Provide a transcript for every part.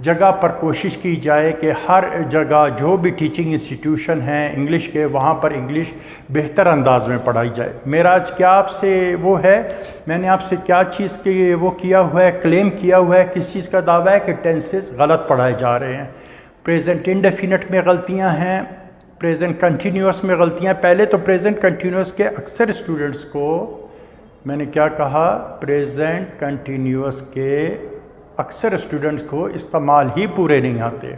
جگہ پر کوشش کی جائے کہ ہر جگہ جو بھی ٹیچنگ انسٹیٹیوشن ہیں انگلش کے، وہاں پر انگلش بہتر انداز میں پڑھائی جائے۔ میرا آج کیا آپ سے وہ ہے، میں نے آپ سے کیا چیز کے وہ کیا ہوا ہے، کلیم کیا ہوا ہے، کس چیز کا دعویٰ ہے کہ ٹینسز غلط پڑھائے جا رہے ہیں۔ پریزنٹ انڈیفینٹ میں غلطیاں ہیں، پریزنٹ کنٹینیوس میں غلطیاں۔ پہلے تو پریزنٹ کنٹینیوس کے اکثر اسٹوڈنٹس کو میں نے کیا کہا، پریزنٹ کنٹینیوس کے اکثر اسٹوڈنٹس کو استعمال ہی پورے نہیں آتے۔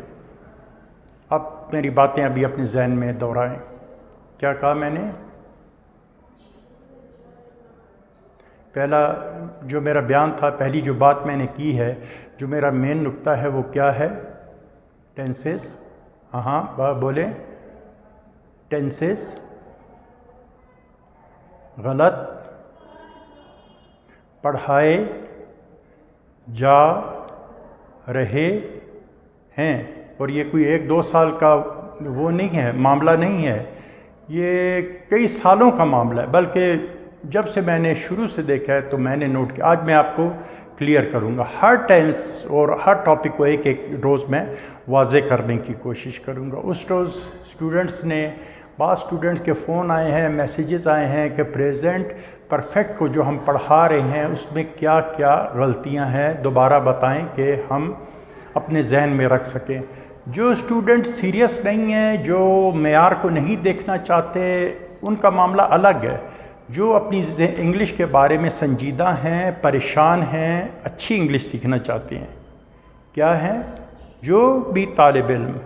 اب میری باتیں ابھی اپنے ذہن میں دہرائیں۔ کیا کہا میں نے؟ پہلا جو میرا بیان تھا، پہلی جو بات میں نے کی ہے، جو میرا مین نقطہ ہے وہ کیا ہے؟ ٹینسز۔ ہاں بولیں، ٹینسز غلط پڑھائے جا رہے ہیں، اور یہ کوئی 1-2 سال کا وہ نہیں ہے، معاملہ نہیں ہے، یہ کئی سالوں کا معاملہ ہے، بلکہ جب سے میں نے شروع سے دیکھا ہے تو میں نے نوٹ کیا۔ آج میں آپ کو کلیئر کروں گا ہر ٹینس اور ہر ٹاپک کو ایک روز میں واضح کرنے کی کوشش کروں گا۔ اس روز اسٹوڈنٹس نے، بعض اسٹوڈنٹس کے فون آئے ہیں، میسیجز آئے ہیں کہ پریزنٹ پرفیکٹ کو جو ہم پڑھا رہے ہیں اس میں کیا کیا غلطیاں ہیں، دوبارہ بتائیں کہ ہم اپنے ذہن میں رکھ سکیں۔ جو اسٹوڈنٹ سیریس نہیں ہیں، جو معیار کو نہیں دیکھنا چاہتے، ان کا معاملہ الگ ہے۔ جو اپنی انگلش کے بارے میں سنجیدہ ہیں، پریشان ہیں، اچھی انگلش سیکھنا چاہتے ہیں، کیا ہیں؟ جو بھی طالب علم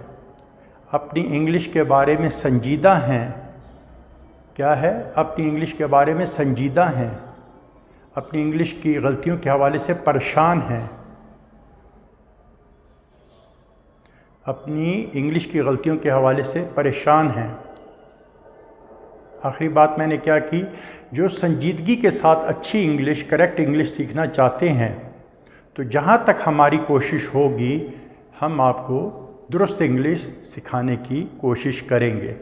اپنی انگلش کے بارے میں سنجیدہ ہیں، کیا ہے؟ اپنی انگلش کے بارے میں سنجیدہ ہیں، اپنی انگلش کی غلطیوں کے حوالے سے پریشان ہیں، اپنی انگلش کی غلطیوں کے حوالے سے پریشان ہیں۔ آخری بات میں نے کیا کی؟ جو سنجیدگی کے ساتھ اچھی انگلش، کریکٹ انگلش سیکھنا چاہتے ہیں، تو جہاں تک ہماری کوشش ہوگی ہم آپ کو درست انگلش سکھانے کی کوشش کریں گے۔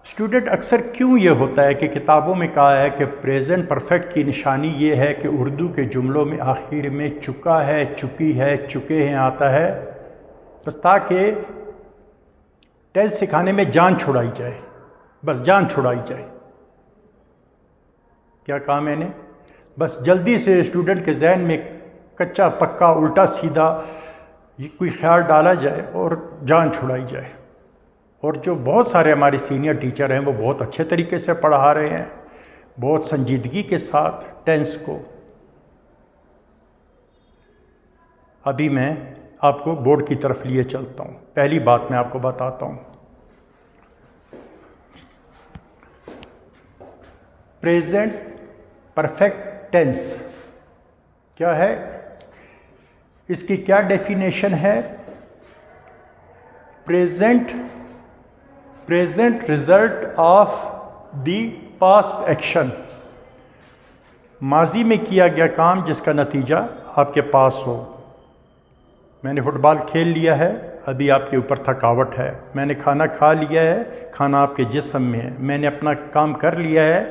اسٹوڈنٹ اکثر کیوں یہ ہوتا ہے کہ کتابوں میں کہا ہے کہ پریزنٹ پرفیکٹ کی نشانی یہ ہے کہ اردو کے جملوں میں آخر میں چکا ہے، چکی ہے، چکے ہیں آتا ہے، بس تاکہ ٹینس سکھانے میں جان چھڑائی جائے، بس جان چھڑائی جائے۔ کیا کہا میں نے؟ بس جلدی سے اسٹوڈنٹ کے ذہن میں کچا پکا الٹا سیدھا کوئی خیال ڈالا جائے اور جان چھڑائی جائے۔ اور جو بہت سارے ہمارے سینئر ٹیچر ہیں وہ بہت اچھے طریقے سے پڑھا رہے ہیں، بہت سنجیدگی کے ساتھ ٹینس کو۔ ابھی میں آپ کو بورڈ کی طرف لیے چلتا ہوں۔ پہلی بات میں آپ کو بتاتا ہوں، پریزنٹ پرفیکٹ ٹینس کیا ہے؟ اس کی کیا ڈیفینیشن ہے؟ Present result of the past action, ماضی میں کیا گیا کام جس کا نتیجہ آپ کے پاس ہو۔ میں نے فٹ بال کھیل لیا ہے، ابھی آپ کے اوپر تھکاوٹ ہے۔ میں نے کھانا کھا لیا ہے، کھانا آپ کے جسم میں ہے۔ میں نے اپنا کام کر لیا ہے،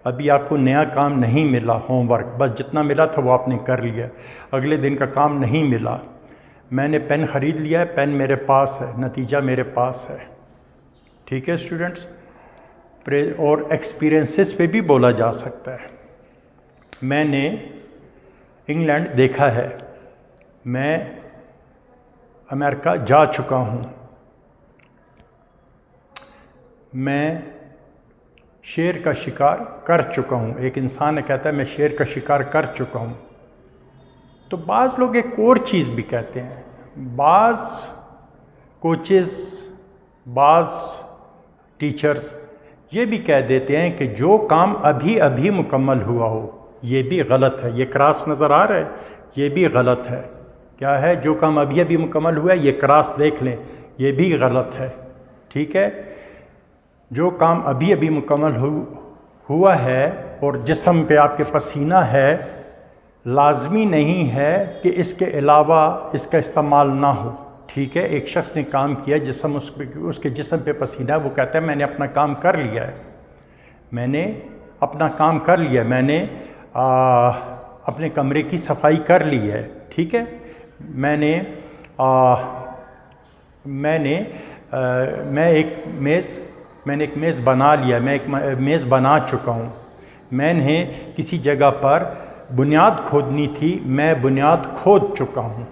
ابھی آپ کو نیا کام نہیں ملا، ہوم ورک بس جتنا ملا تھا وہ آپ نے کر لیا، اگلے دن کا کام نہیں ملا۔ میں نے پین خرید لیا ہے، پین میرے پاس ہے، نتیجہ میرے پاس ہے۔ ٹھیک ہے اسٹوڈنٹس؟ اور ایکسپیرینسز پہ بھی بولا جا سکتا ہے۔ میں نے انگلینڈ دیکھا ہے، میں امریکہ جا چکا ہوں، میں شیر کا شکار کر چکا ہوں۔ ایک انسان نے کہتا ہے میں شیر کا شکار کر چکا ہوں۔ تو بعض لوگ ایک اور چیز بھی کہتے ہیں، بعض کوچز، بعض ٹیچرز یہ بھی کہہ دیتے ہیں کہ جو کام ابھی ابھی مکمل ہوا ہو، یہ بھی غلط ہے۔ یہ کراس نظر آ رہا ہے، یہ بھی غلط ہے۔ کیا ہے؟ جو کام ابھی ابھی مکمل ہوا ہے، یہ کراس دیکھ لیں، یہ بھی غلط ہے۔ ٹھیک ہے؟ جو کام ابھی ابھی مکمل ہوا ہے اور جسم پہ آپ کے پسینہ ہے، لازمی نہیں ہے کہ اس کے علاوہ اس کا استعمال نہ ہو۔ ٹھیک ہے؟ ایک شخص نے کام کیا، جسم اس کے جسم پہ پسینہ ہے، وہ کہتا ہے میں نے اپنا کام کر لیا ہے، میں نے اپنا کام کر لیا، میں نے اپنے کمرے کی صفائی کر لی ہے۔ ٹھیک ہے؟ میں نے میں نے ایک میز بنا لیا، میں ایک میز بنا چکا ہوں. میں نے کسی جگہ پر بنیاد کھودنی تھی، میں بنیاد کھود چکا ہوں.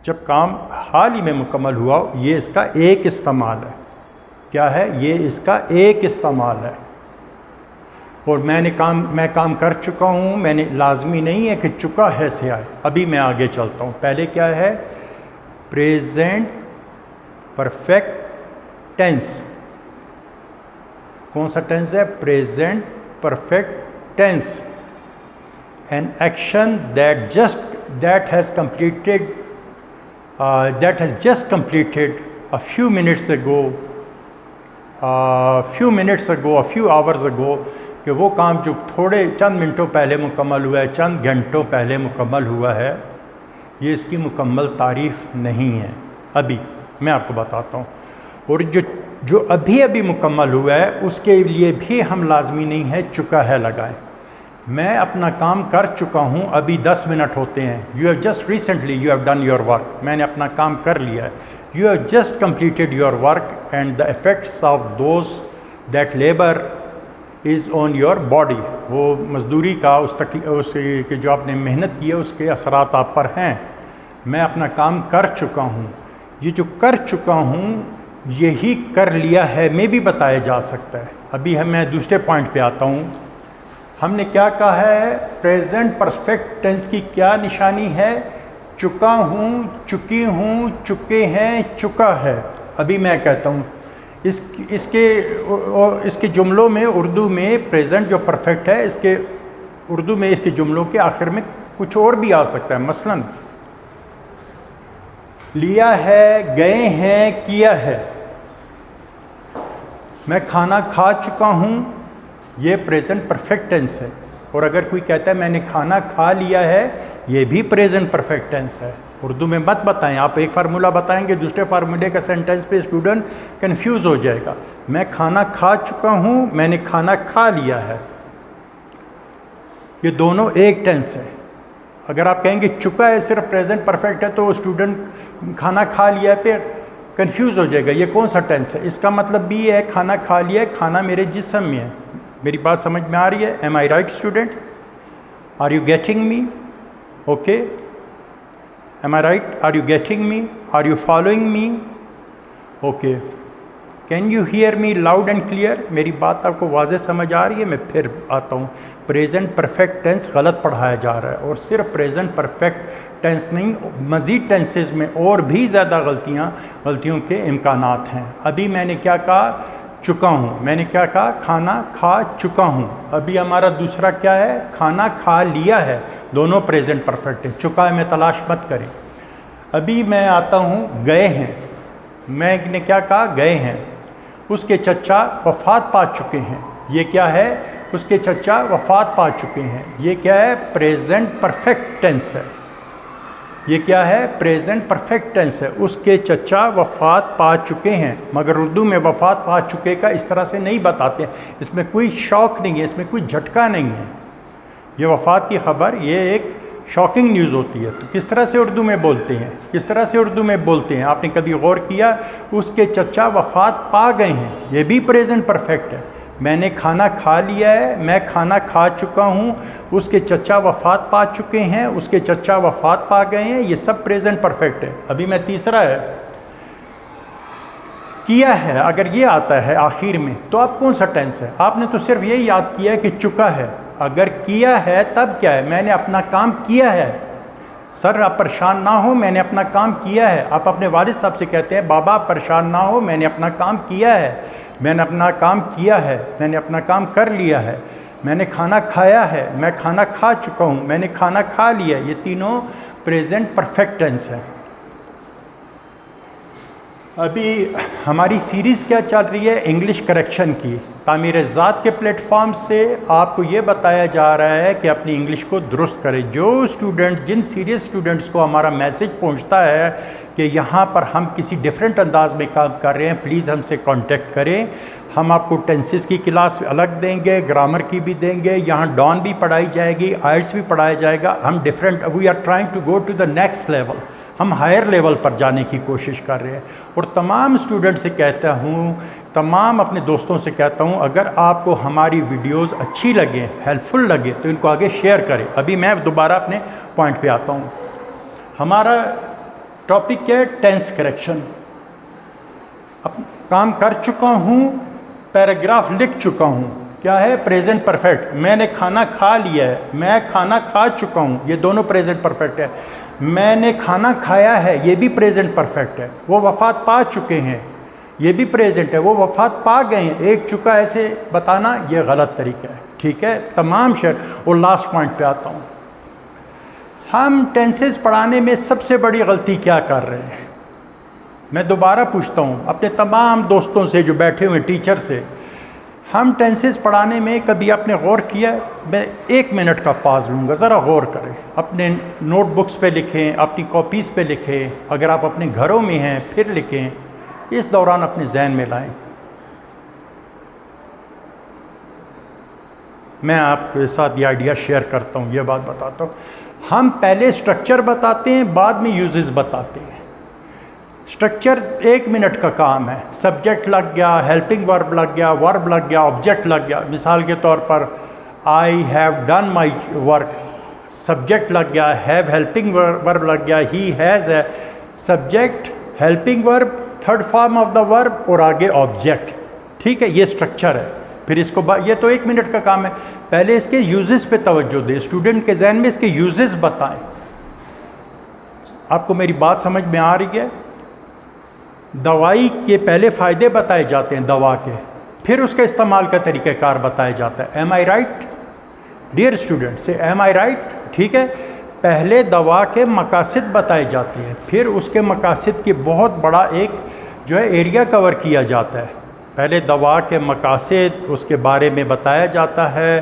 جب کام حال ہی میں مکمل ہوا، یہ اس کا ایک استعمال ہے. کیا ہے یہ؟ اس کا ایک استعمال ہے. اور میں کام کر چکا ہوں. میں نے لازمی نہیں ہے کہ چکا ہے سے آئے. ابھی میں آگے چلتا ہوں. پہلے کیا ہے؟ Present perfect tense. کون سا ٹینس ہے؟ Present perfect tense. An action that has just completed a few minutes ago, a few hours ago, کہ وہ کام جو چند منٹوں پہلے مکمل ہوا ہے، چند گھنٹوں پہلے مکمل ہوا ہے، یہ اس کی مکمل تعریف نہیں ہے. ابھی میں آپ کو بتاتا ہوں. اور جو ابھی مکمل ہوا ہے اس کے لیے بھی ہم لازمی نہیں ہے چکا ہے لگائیں. میں اپنا کام کر چکا ہوں، ابھی 10 منٹ ہوتے ہیں. You have just recently you have done your work. میں نے اپنا کام کر لیا ہے. You have just completed your work and the effects of those that labour is on your body. وہ مزدوری کا اس کی جو آپ نے محنت کی ہے اس کے اثرات آپ پر ہیں. میں اپنا کام کر چکا ہوں. یہ جو کر چکا ہوں یہی کر لیا ہے میں بھی بتایا جا سکتا ہے. ابھی میں دوسرے پوائنٹ پہ آتا ہوں. ہم نے کیا کہا ہے؟ پریزنٹ پرفیکٹ ٹینس کی کیا نشانی ہے؟ چکا ہوں، چکی ہوں، چکے ہیں، چکا ہے. ابھی میں کہتا ہوں اس کے جملوں میں اردو میں پریزنٹ جو پرفیکٹ ہے اس کے اردو میں اس کے جملوں کے آخر میں کچھ اور بھی آ سکتا ہے. مثلاً لیا ہے، گئے ہیں، کیا ہے. میں کھانا کھا چکا ہوں، یہ پریزنٹ پرفیکٹ ٹینس ہے. اور اگر کوئی کہتا ہے میں نے کھانا کھا لیا ہے، یہ بھی پریزنٹ پرفیکٹ ٹینس ہے. اردو میں مت بتائیں. آپ ایک فارمولہ بتائیں گے، دوسرے فارمولے کا سینٹینس پہ اسٹوڈنٹ کنفیوز ہو جائے گا. میں کھانا کھا چکا ہوں، میں نے کھانا کھا لیا ہے، یہ دونوں ایک ٹینس ہے. اگر آپ کہیں گے چکا ہے صرف پریزنٹ پرفیکٹ ہے تو اسٹوڈنٹ کھانا کھا لیا ہے پہ کنفیوز ہو جائے گا، یہ کون سا ٹینس ہے. اس کا مطلب بھی ہے کھانا کھا لیا ہے، کھانا میرے جسم میں ہے. میری بات سمجھ میں آ رہی ہے؟ Am I right students? Are you getting me? Okay, am I right? Are you getting me? Are you following me? Okay, can you hear me loud and clear? میری بات آپ کو واضح سمجھ آ رہی ہے؟ میں پھر آتا ہوں. پریزنٹ پرفیکٹ ٹینس غلط پڑھایا جا رہا ہے. اور صرف پریزنٹ پرفیکٹ ٹینس نہیں، مزید ٹینسز میں اور بھی زیادہ غلطیوں کے امکانات ہیں. ابھی میں نے کیا کہا؟ چکا ہوں. میں نے کیا کہا؟ کھانا کھا چکا ہوں. ابھی ہمارا دوسرا کیا ہے؟ کھانا کھا لیا ہے. دونوں پریزنٹ پرفیکٹ ہیں. چکا ہے میں تلاش مت کریں. ابھی میں آتا ہوں گئے ہیں. میں نے کیا کہا؟ گئے ہیں. اس کے چچا وفات پا چکے ہیں. یہ کیا ہے؟ اس کے چچا وفات پا چکے ہیں. یہ کیا ہے؟ پریزنٹ پرفیکٹ ٹینس ہے. یہ کیا ہے؟ پریزنٹ پرفیکٹ ٹینس ہے. اس کے چچا وفات پا چکے ہیں. مگر اردو میں وفات پا چکے کا اس طرح سے نہیں بتاتے. اس میں کوئی شوق نہیں ہے، اس میں کوئی جھٹکا نہیں ہے. یہ وفات کی خبر یہ ایک شاکنگ نیوز ہوتی ہے. تو کس طرح سے اردو میں بولتے ہیں؟ کس طرح سے اردو میں بولتے ہیں؟ آپ نے کبھی غور کیا؟ اس کے چچا وفات پا گئے ہیں. یہ بھی پریزنٹ پرفیکٹ ہے. میں نے کھانا کھا لیا ہے، میں کھانا کھا چکا ہوں. اس کے چچا وفات پا چکے ہیں، اس کے چچا وفات پا گئے ہیں. یہ سب پریزنٹ پرفیکٹ ہے. ابھی میں تیسرا ہے کیا ہے. اگر یہ آتا ہے آخر میں تو اب کون سا ٹینس ہے؟ آپ نے تو صرف یہی یاد کیا ہے کہ چکا ہے. اگر کیا ہے تب کیا ہے؟ میں نے اپنا کام کیا ہے. سر آپ پریشان نہ ہو، میں نے اپنا کام کیا ہے. آپ اپنے والد صاحب سے کہتے ہیں بابا پریشان نہ ہو، میں نے اپنا کام کیا ہے. میں نے اپنا کام کیا ہے، میں نے اپنا کام کر لیا ہے. میں نے کھانا کھایا ہے، میں کھانا کھا چکا ہوں، میں نے کھانا کھا لیا. یہ تینوں پریزنٹ پرفیکٹ ٹینس ہیں. ابھی ہماری سیریز کیا چل رہی ہے؟ انگلش کریکشن کی. تعمیر ذات کے پلیٹ فارم سے آپ کو یہ بتایا جا رہا ہے کہ اپنی انگلش کو درست کریں. جو اسٹوڈنٹ، جن سیریس اسٹوڈنٹس کو ہمارا میسج پہنچتا ہے کہ یہاں پر ہم کسی ڈیفرنٹ انداز میں کام کر رہے ہیں، پلیز ہم سے کانٹیکٹ کریں. ہم آپ کو ٹینسز کی کلاس الگ دیں گے، گرامر کی بھی دیں گے. یہاں ڈان بھی پڑھائی جائے گی، آئلٹس بھی پڑھایا جائے گا. ہم different, we are trying to go to the next level. ہم ہائر لیول پر جانے کی کوشش کر رہے ہیں. اور تمام اسٹوڈنٹ سے کہتا ہوں، تمام اپنے دوستوں سے کہتا ہوں، اگر آپ کو ہماری ویڈیوز اچھی لگیں، ہیلپ فل لگے تو ان کو آگے شیئر کریں. ابھی میں دوبارہ اپنے پوائنٹ پہ آتا ہوں. ہمارا ٹاپک ہے ٹینس کریکشن. اب کام کر چکا ہوں، پیراگراف لکھ چکا ہوں. کیا ہے؟ Present perfect. میں نے کھانا کھا لیا ہے، میں کھانا کھا چکا ہوں، یہ دونوں پریزنٹ پرفیکٹ ہے. میں نے کھانا کھایا ہے، یہ بھی پریزنٹ پرفیکٹ ہے. وہ وفات پا چکے ہیں، یہ بھی پریزنٹ ہے. وہ وفات پا گئے ہیں، ایک چکا ایسے بتانا یہ غلط طریقہ ہے. ٹھیک ہے، تمام اور لاسٹ پوائنٹ پہ آتا ہوں. ہم ٹینسز پڑھانے میں سب سے بڑی غلطی کیا کر رہے ہیں؟ میں دوبارہ پوچھتا ہوں اپنے تمام دوستوں سے جو بیٹھے ہوئے ٹیچر سے، ہم ٹینسز پڑھانے میں کبھی آپ نے غور کیا ہے؟ میں 1 منٹ کا پاز لوں گا، ذرا غور کریں. اپنے نوٹ بکس پہ لکھیں، اپنی کاپیز پہ لکھیں، اگر آپ اپنے گھروں میں ہیں پھر لکھیں. اس دوران اپنے ذہن میں لائیں. میں آپ کے ساتھ یہ آئیڈیا شیئر کرتا ہوں، یہ بات بتاتا ہوں. ہم پہلے سٹرکچر بتاتے ہیں، بعد میں یوزز بتاتے ہیں. سٹرکچر 1 منٹ کا کام ہے. سبجیکٹ لگ گیا، ہیلپنگ ورب لگ گیا، ورب لگ گیا، آبجیکٹ لگ گیا. مثال کے طور پر I have done my work, subject لگ گیا، ہیو ہیلپنگ ورب لگ گیا، ہی ہیز ہے subject, helping verb, third form of the verb اور آگے آبجیکٹ. ٹھیک ہے، یہ سٹرکچر ہے. پھر اس کو یہ تو 1 منٹ کا کام ہے. پہلے اس کے یوزز پہ توجہ دیں، اسٹوڈنٹ کے ذہن میں اس کے یوزز بتائیں. آپ کو میری بات سمجھ میں آ رہی ہے؟ دوائی کے پہلے فائدے بتائے جاتے ہیں دوا کے، پھر اس کے استعمال کا طریقہ کار بتایا جاتا ہے. Am I right dear student? سے ایم آئی رائٹ؟ ٹھیک ہے، پہلے دوا کے مقاصد بتائے جاتے ہیں، پھر اس کے مقاصد کی بہت بڑا ایک جو ہے ایریا کور کیا جاتا ہے. پہلے دوا کے مقاصد اس کے بارے میں بتایا جاتا ہے،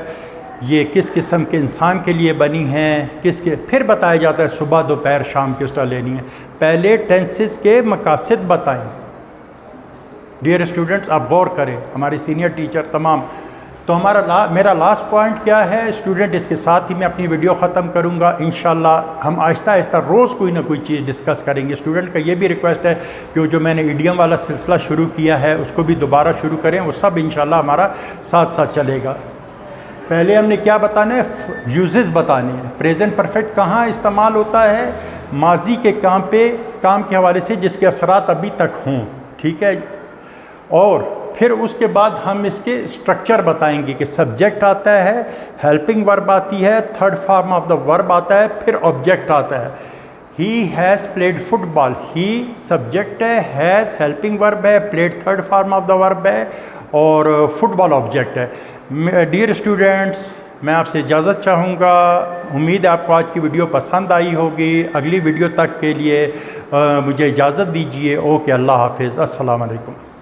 یہ کس قسم کے انسان کے لیے بنی ہیں، پھر بتایا جاتا ہے صبح دوپہر شام کس طرح لینی ہے. پہلے ٹینسز کے مقاصد بتائیں. ڈیئر اسٹوڈنٹس آپ غور کریں، ہمارے سینئر ٹیچر تمام. تو میرا لاسٹ پوائنٹ کیا ہے اسٹوڈنٹ؟ اس کے ساتھ ہی میں اپنی ویڈیو ختم کروں گا. انشاءاللہ ہم آہستہ آہستہ روز کوئی نہ کوئی چیز ڈسکس کریں گے. اسٹوڈنٹ کا یہ بھی ریکویسٹ ہے کہ جو میں نے ایڈیم والا سلسلہ شروع کیا ہے اس کو بھی دوبارہ شروع کریں. وہ سب انشاءاللہ ہمارا ساتھ ساتھ چلے گا. پہلے ہم نے کیا بتانا ہے؟ یوزز بتانے ہیں. پریزنٹ پرفیکٹ کہاں استعمال ہوتا ہے؟ ماضی کے کام کے حوالے سے جس کے اثرات ابھی تک ہوں. ٹھیک ہے، اور پھر اس کے بعد ہم اس کے سٹرکچر بتائیں گے کہ سبجیکٹ آتا ہے، ہیلپنگ ورب آتی ہے، تھرڈ فارم آف دا ورب آتا ہے، پھر آبجیکٹ آتا ہے. He has played football, he subject ہے، ہیز ہیلپنگ ورب ہے، played third form of the verb ہے، اور فٹ بال آبجیکٹ ہے. ڈیئر اسٹوڈنٹس میں آپ سے اجازت چاہوں گا. امید ہے آپ کو آج کی ویڈیو پسند آئی ہوگی. اگلی ویڈیو تک کے لیے مجھے اجازت دیجیے. اوکے، اللہ حافظ، السلام علیکم.